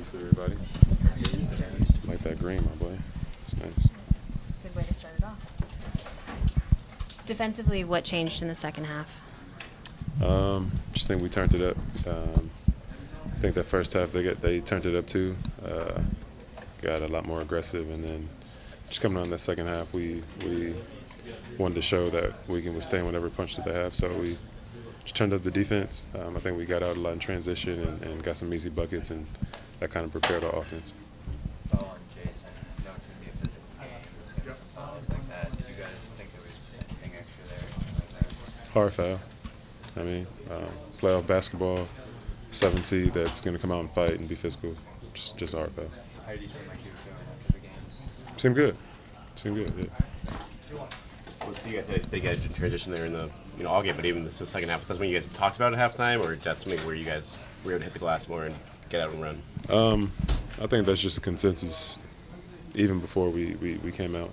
Thanks to everybody. Like that green, my boy. It's nice. Good way to start it off. Defensively, what changed in the second half? Just think we turned it up. I think that first half they turned it up too. Got a lot more aggressive, and then just coming on that second half, we wanted to show that we can withstand whatever punch that they have. So we just turned up the defense. I think we got out a lot in transition and got some easy buckets, and that kind of prepared our offense. Follow on Jayson. I know it's going to be a physical game. There's going to be some fouls like that. Did you guys think there was anything extra there? Like that? Hard foul. I mean, playoff basketball, 7 seed that's going to come out and fight and be physical. Just a hard foul. How did you seem like you were feeling after the game? Seemed good. Yeah. Well, you guys had a big edge in transition there in the all game, but even the second half. That's when you guys talked about at halftime, or that's something where you guys were able to hit the glass more and get out and run? I think that's just a consensus. Even before we came out,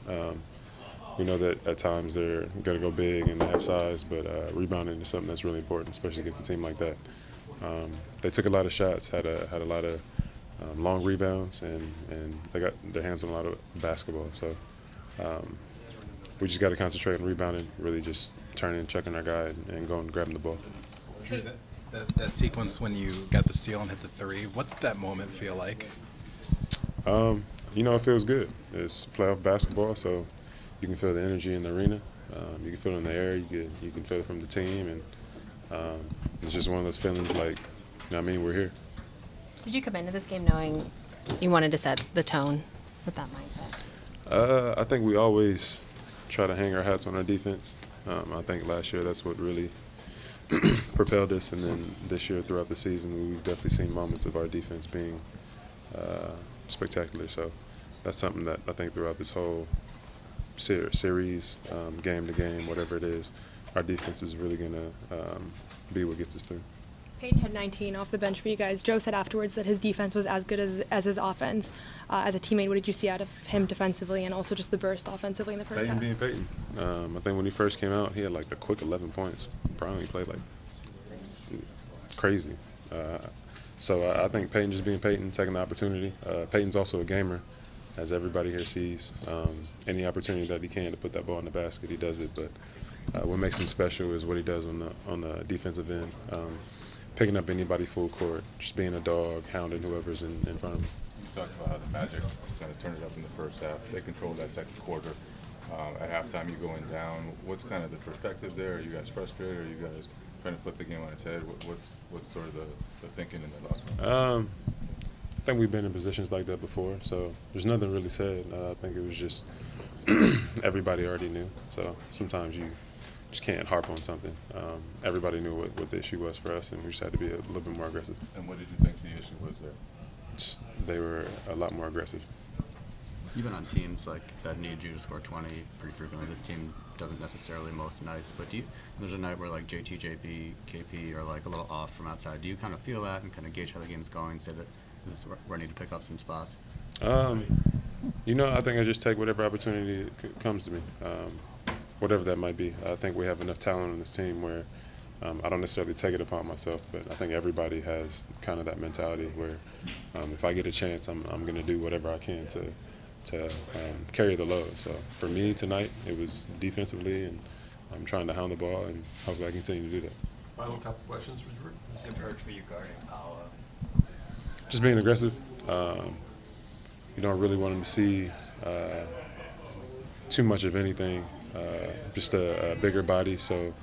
we know that at times they're going to go big and they have size, but rebounding is something that's really important, especially against a team like that. They took a lot of shots, had a lot of long rebounds, and they got their hands on a lot of basketball. So we just got to concentrate on rebounding, really just turning and checking our guy and going and grabbing the ball. That sequence when you got the steal and hit the three, what did that moment feel like? It feels good. It's playoff basketball, so you can feel the energy in the arena. You can feel it in the air. You can feel it from the team, and it's just one of those feelings like, we're here. Did you come into this game knowing you wanted to set the tone with that mindset? I think we always try to hang our hats on our defense. I think last year that's what really propelled us, and then this year throughout the season we've definitely seen moments of our defense being spectacular. So that's something that I think throughout this whole series, game to game, whatever it is, our defense is really going to be what gets us through. Payton had 19 off the bench for you guys. Jrue said afterwards that his defense was as good as his offense. As a teammate, what did you see out of him defensively and also just the burst offensively in the first half? Payton being Payton. I think when he first came out, he had like a quick 11 points. Brown, he played like crazy. So I think Payton just being Payton, taking the opportunity. Payton's also a gamer, as everybody here sees. Any opportunity that he can to put that ball in the basket, he does it. But what makes him special is what he does on the defensive end. Picking up anybody full court, just being a dog, hounding whoever's in front of him. You talked about how the Magic kind of turned it up in the first half. They controlled that second quarter. At halftime, you're going down. What's kind of the perspective there? Are you guys frustrated? Are you guys trying to flip the game on its head? What's sort of the thinking in the locker room? I think we've been in positions like that before, so there's nothing really said. I think it was just everybody already knew. So sometimes you just can't harp on something. Everybody knew what the issue was for us, and we just had to be a little bit more aggressive. And what did you think the issue was there? They were a lot more aggressive. You've been on teams like that need you to score 20 pretty frequently. This team doesn't necessarily most nights, but there's a night where like JT, JP, KP are like a little off from outside. Do you kind of feel that and kind of gauge how the game's going, say that this is where I need to pick up some spots? I think I just take whatever opportunity comes to me. Whatever that might be. I think we have enough talent on this team where I don't necessarily take it upon myself, but I think everybody has kind of that mentality where if I get a chance, I'm going to do whatever I can to carry the load. So for me tonight, it was defensively, and I'm trying to hound the ball, and hopefully I continue to do that. Final couple questions for Jrue. What's the approach for you guarding Paolo? Just being aggressive. You don't really want him to see too much of anything. Just a bigger body, so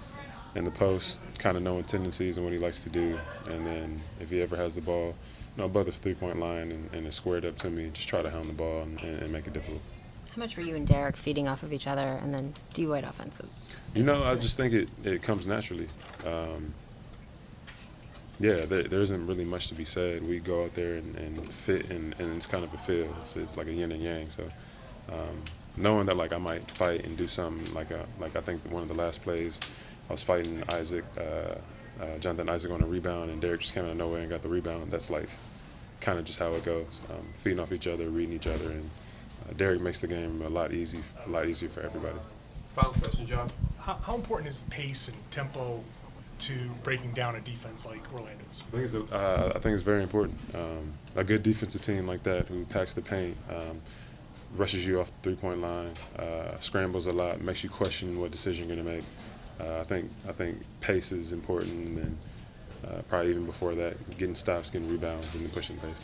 in the post, kind of knowing tendencies and what he likes to do. And then if he ever has the ball, above the three-point line and it's squared up to me, just try to hound the ball and make it difficult. How much were you and Derek feeding off of each other, and then D-White offensive? I just think it comes naturally. There isn't really much to be said. We go out there and fit, and it's kind of a feel. It's like a yin and yang. So knowing that I might fight and do something like I think one of the last plays, I was fighting Jonathan Isaac on a rebound, and Derek just came out of nowhere and got the rebound. That's kind of just how it goes. Feeding off each other, reading each other, and Derek makes the game a lot easier for everybody. Final question, John. How important is pace and tempo to breaking down a defense like Orlando's? I think it's very important. A good defensive team like that who packs the paint, rushes you off the three-point line, scrambles a lot, makes you question what decision you're going to make. I think pace is important, and probably even before that, getting stops, getting rebounds, and then pushing pace.